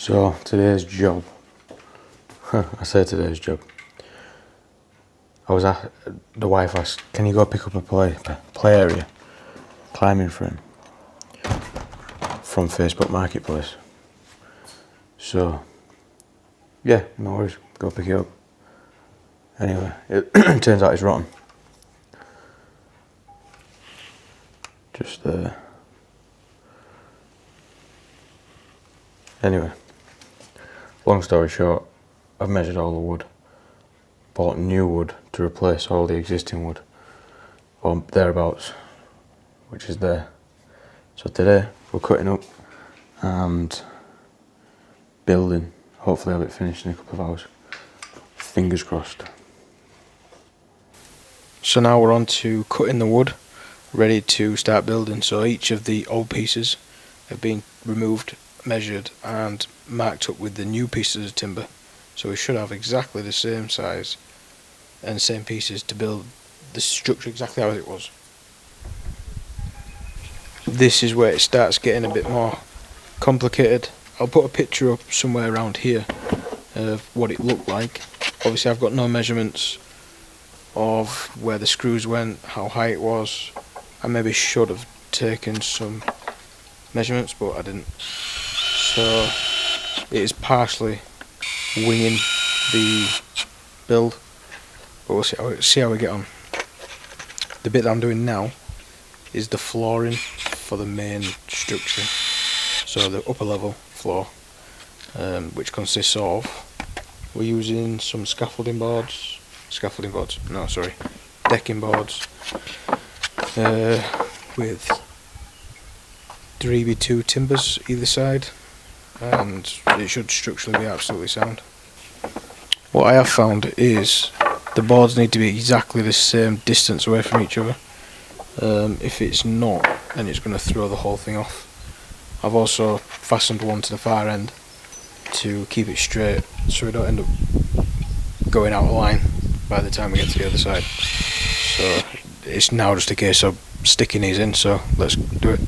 So today's job, I say today's job, I was at, the wife asked, can you go pick up a play area, climbing frame, from Facebook Marketplace. So, yeah, no worries, go pick it up. Anyway, it turns out it's rotten. Just anyway, long story short, I've measured all the wood, bought new wood to replace all the existing wood, or thereabouts, which is there. So today we're cutting up and building. Hopefully I'll have it finished in a couple of hours. Fingers crossed. So now we're on to cutting the wood, ready to start building. So each of the old pieces have been removed, measured and marked up with the new pieces of timber. So we should have exactly the same size and same pieces to build the structure exactly how it was. This is where it starts getting a bit more complicated. I'll put a picture up somewhere around here of what it looked like. Obviously I've got no measurements of where the screws went, how high it was. I maybe should have taken some measurements, but I didn't. So it is partially winging the build, but we'll see how we get on. The bit that I'm doing now is the flooring for the main structure. So the upper level floor, which consists of, we're using some decking boards with 3x2 timbers either side, and it should structurally be absolutely sound. What I have found is the boards need to be exactly the same distance away from each other. If it's not, then it's going to throw the whole thing off. I've also fastened one to the far end to keep it straight, so we don't end up going out of line by the time we get to the other side. So it's now just a case of sticking these in, so let's do it.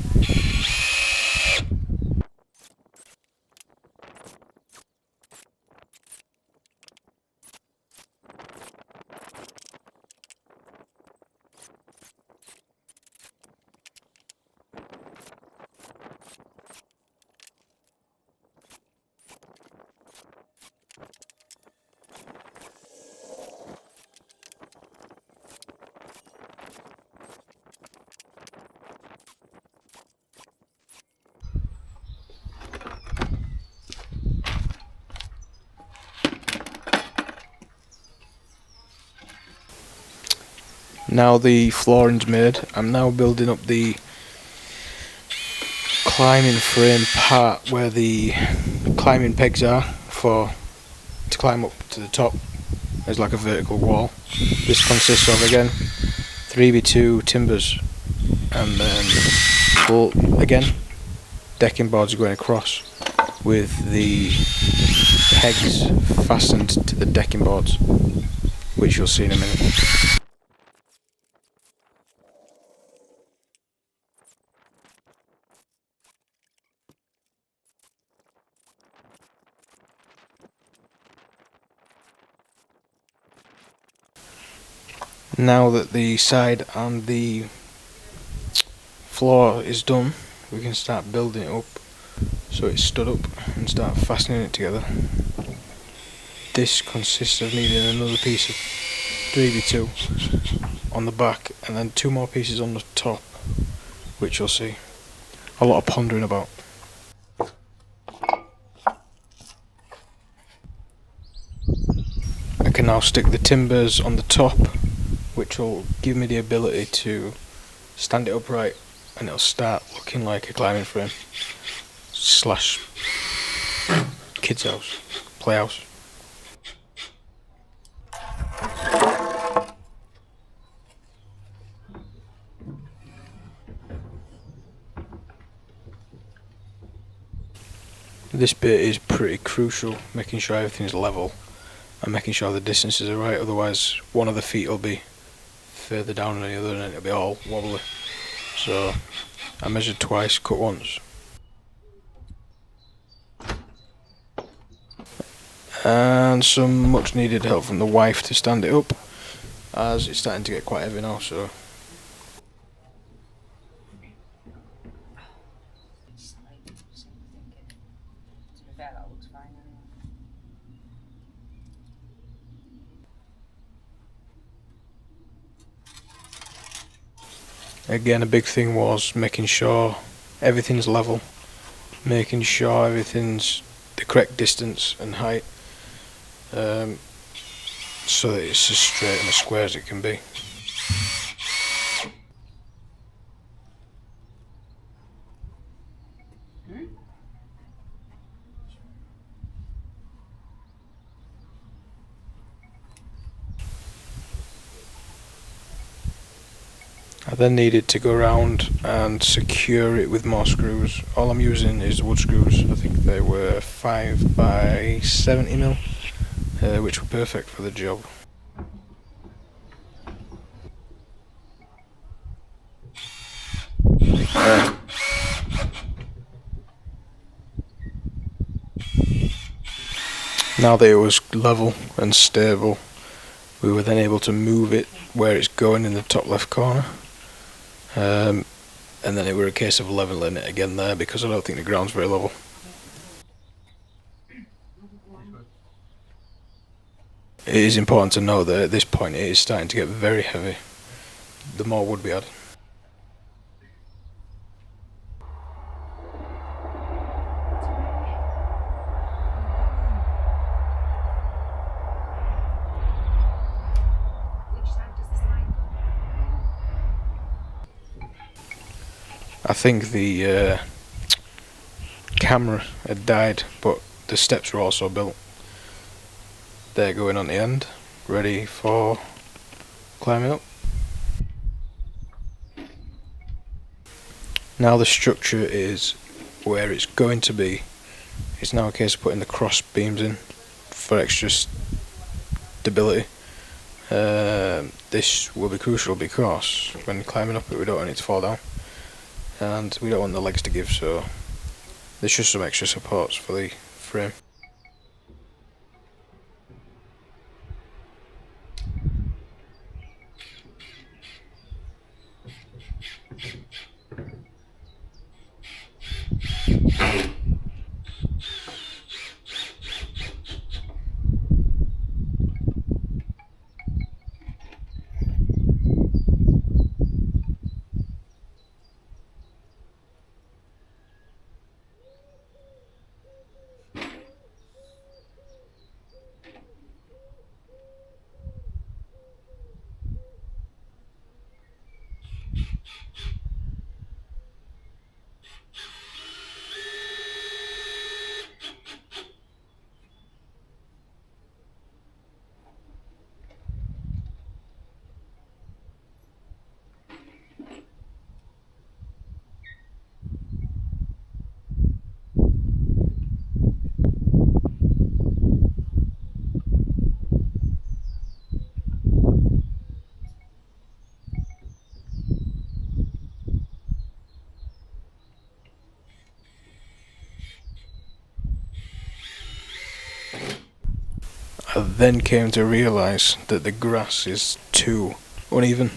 Now the flooring's made, I'm now building up the climbing frame part where the climbing pegs are to climb up to the top. There's like a vertical wall. This consists of, again, 3x2 timbers, and then again decking boards going across with the pegs fastened to the decking boards, which you'll see in a minute. Now that the side and the floor is done, we can start building it up so it's stood up and start fastening it together. This consists of needing another piece of 3x2 on the back and then 2 more pieces on the top, which you'll see. A lot of pondering about. I can now stick the timbers on the top, which will give me the ability to stand it upright, and it'll start looking like a climbing frame slash kids house, playhouse. This bit is pretty crucial, making sure everything's level and making sure the distances are right, otherwise one of the feet will be further down than the other and it'll be all wobbly. So I measured twice, cut once. and some much needed help from the wife to stand it up, as it's starting to get quite heavy now. So again, a big thing was making sure everything's level, making sure everything's the correct distance and height, so that it's as straight and as square as it can be. I then needed to go around and secure it with more screws. All I'm using is wood screws. I think they were 5 by 70mm, which were perfect for the job. Now that it was level and stable, we were then able to move it where it's going in the top left corner. And then it were a case of leveling it again there, because I don't think the ground's very level. It is important to know that at this point it is starting to get very heavy, the more wood we add. I think the camera had died, but the steps were also built. They're going on the end, ready for climbing up. Now the structure is where it's going to be. It's now a case of putting the cross beams in for extra stability. This will be crucial because when climbing up it, we don't want it to fall down, and we don't want the legs to give, so there's just some extra supports for the frame. I then came to realise that the grass is too uneven,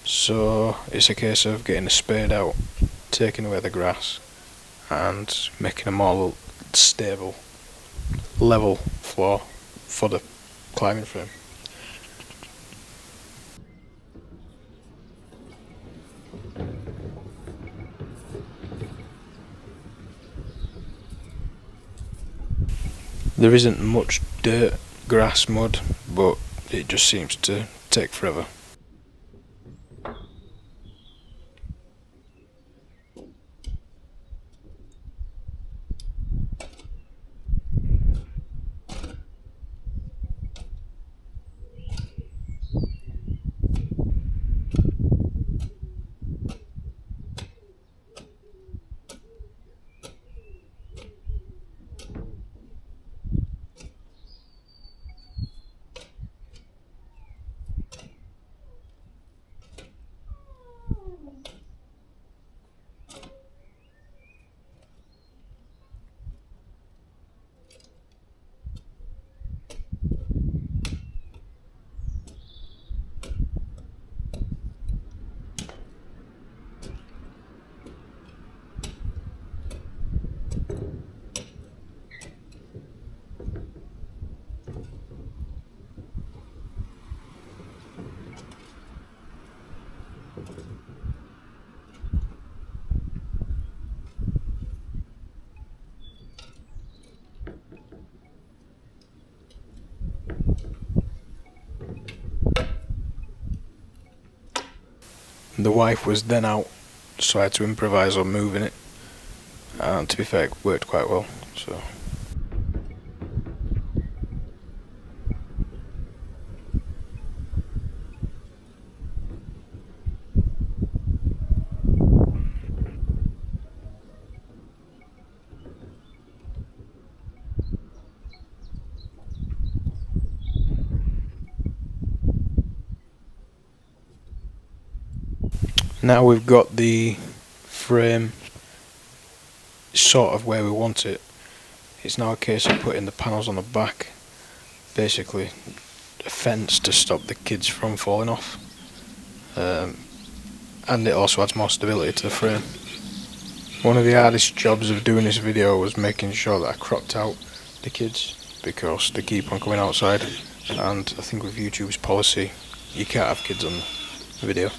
so it's a case of getting a spade out, taking away the grass and making a more stable, level floor for the climbing frame. There isn't much dirt, grass, mud, but it just seems to take forever. The wife was then out, so I had to improvise on moving it, and to be fair, it worked quite well. So. Now we've got the frame sort of where we want it, it's now a case of putting the panels on the back, basically a fence to stop the kids from falling off, and it also adds more stability to the frame. One of the hardest jobs of doing this video was making sure that I cropped out the kids, because they keep on coming outside, and I think with YouTube's policy you can't have kids on the video.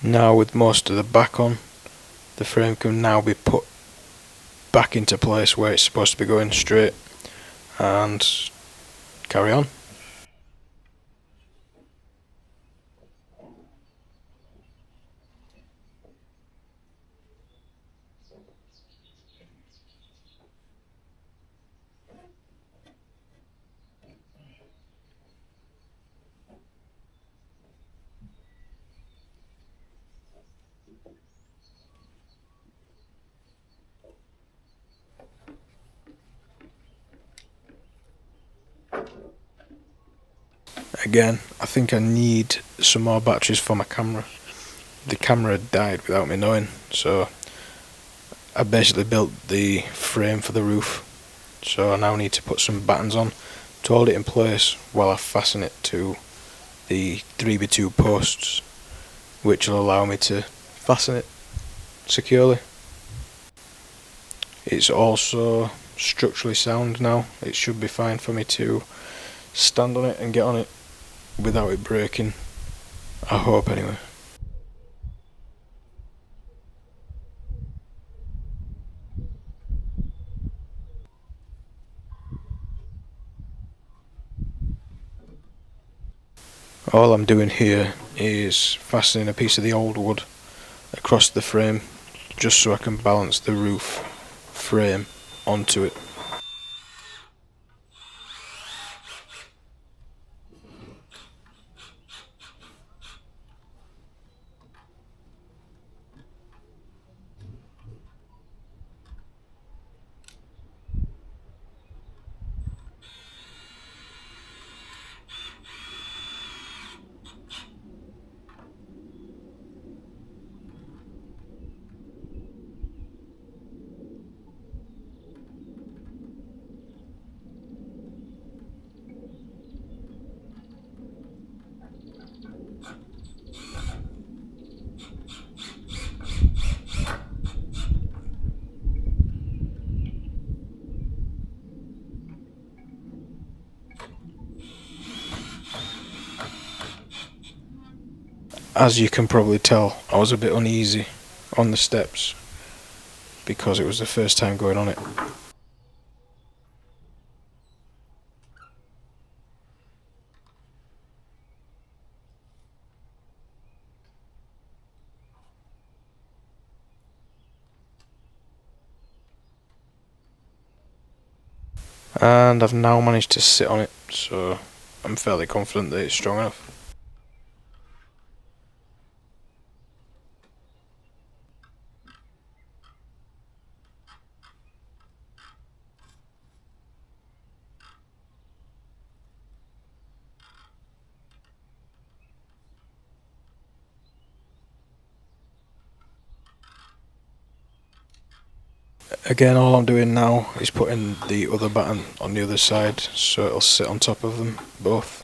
Now with most of the back on, the frame can now be put back into place where it's supposed to be going straight, and carry on. Again, I think I need some more batteries for my camera. The camera died without me knowing, so I basically built the frame for the roof. So I now need to put some battens on to hold it in place while I fasten it to the 3x2 posts, which will allow me to fasten it securely. It's also structurally sound now. It should be fine for me to stand on it and get on it without it breaking, I hope anyway. All I'm doing here is fastening a piece of the old wood across the frame, just so I can balance the roof frame onto it. As you can probably tell, I was a bit uneasy on the steps because it was the first time going on it. And I've now managed to sit on it, so I'm fairly confident that it's strong enough. Again, all I'm doing now is putting the other batten on the other side so it'll sit on top of them both.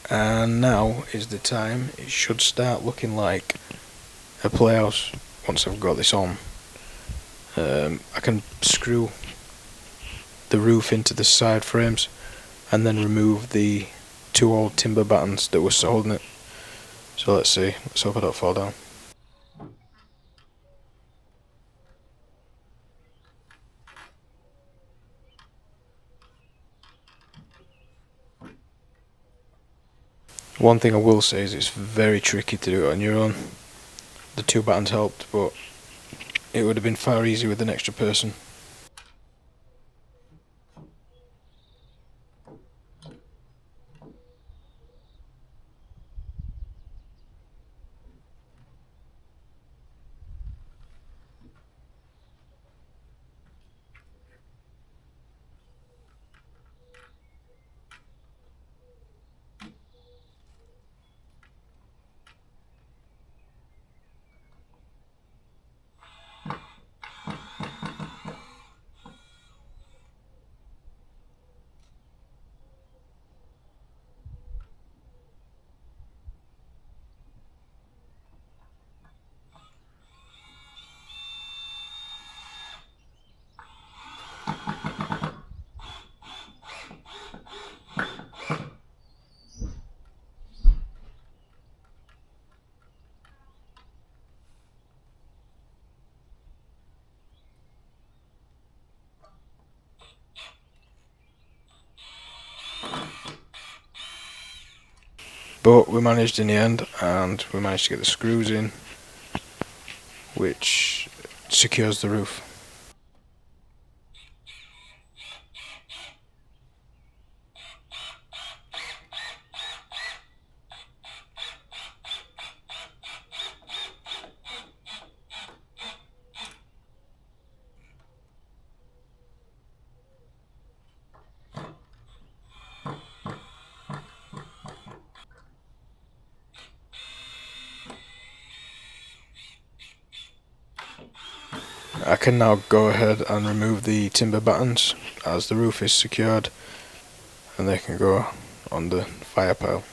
And now is the time. It should start looking like a playhouse once I've got this on. I can screw the roof into the side frames and then remove the two old timber battens that were holding it. So let's see, let's hope I don't fall down. One thing I will say is it's very tricky to do it on your own. The two battens helped, but it would have been far easier with an extra person. But we managed in the end, and we managed to get the screws in, which secures the roof. I can now go ahead and remove the timber battens as the roof is secured, and they can go on the fire pile.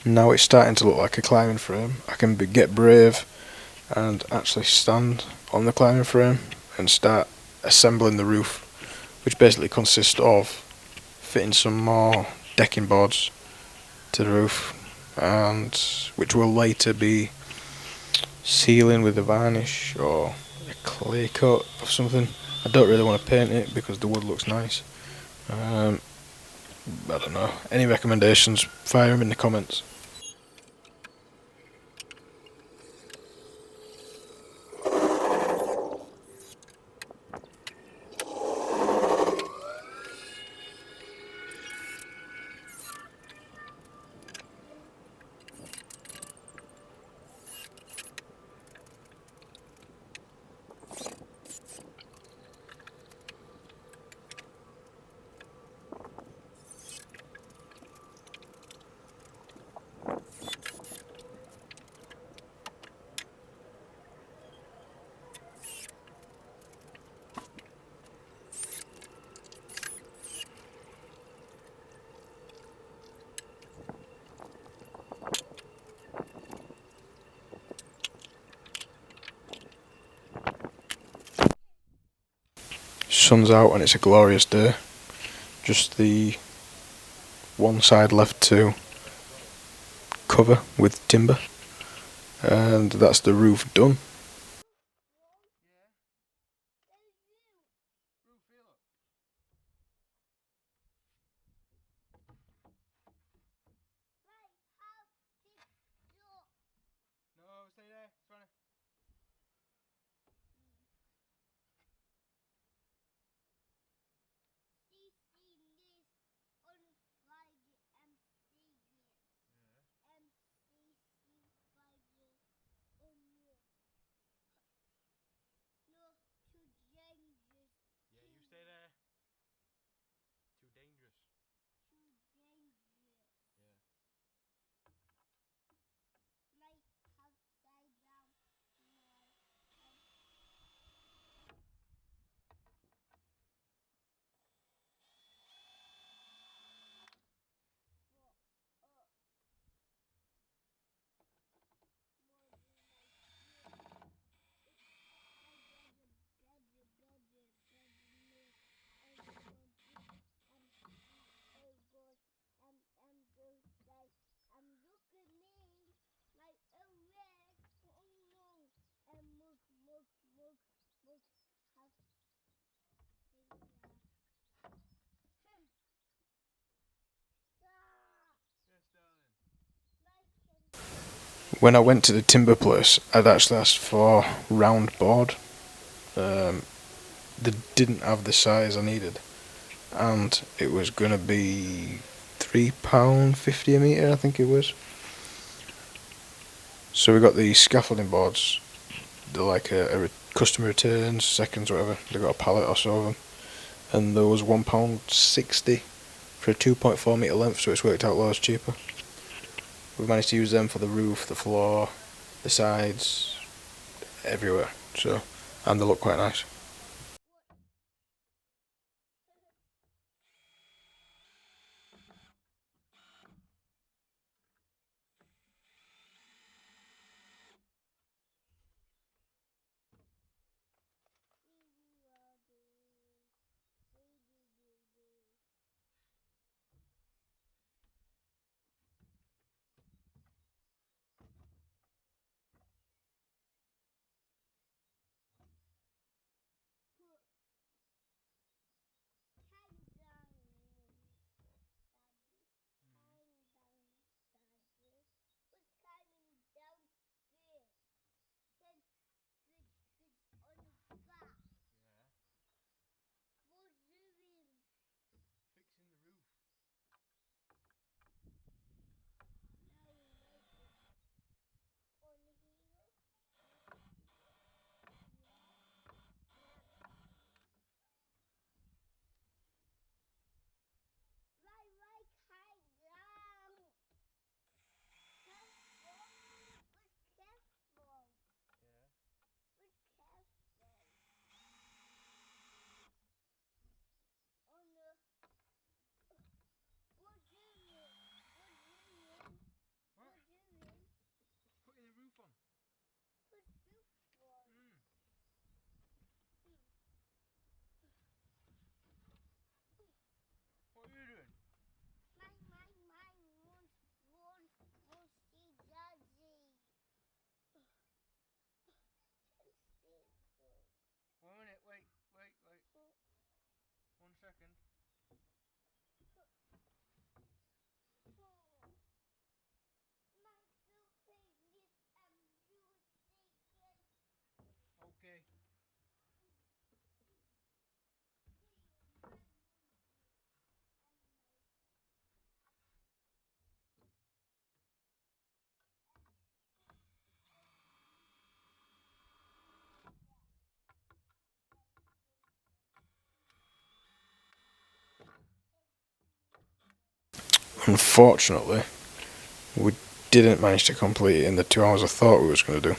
Now it's starting to look like a climbing frame. I can get brave and actually stand on the climbing frame and start assembling the roof, which basically consists of fitting some more decking boards to the roof, and which will later be sealing with a varnish or a clay coat of something. I don't really want to paint it because the wood looks nice. I don't know. Any recommendations? Fire them in the comments. sun's out and it's a glorious day. Just the one side left to cover with timber, and that's the roof done. When I went to the timber place, I'd actually asked for round board. They didn't have the size I needed, and it was going to be £3.50 a metre, I think it was. So we got the scaffolding boards. They're like a customer returns, seconds, whatever. They got a pallet or so of them, and there was £1.60 for a 2.4 metre length, so it's worked out loads cheaper. We've managed to use them for the roof, the floor, the sides, everywhere. So, and they look quite nice. Unfortunately, we didn't manage to complete it in the 2 hours I thought we was going to do.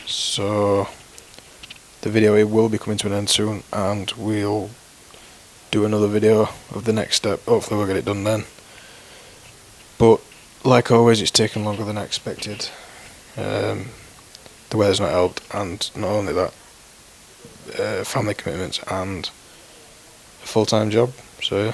So the video here will be coming to an end soon, and we'll do another video of the next step. Hopefully we'll get it done then. But like always, it's taken longer than I expected. The weather's not helped, and not only that, family commitments and full-time job. So yeah.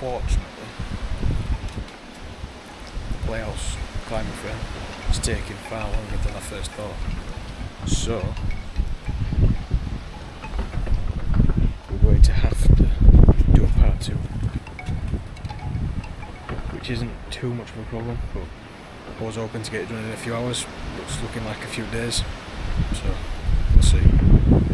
Unfortunately, the Playhouse climbing frame is taking far longer than I first thought. So we're going to have to do a part 2, which isn't too much of a problem, but I was hoping to get it done in a few hours, but it's looking like a few days, so we'll see.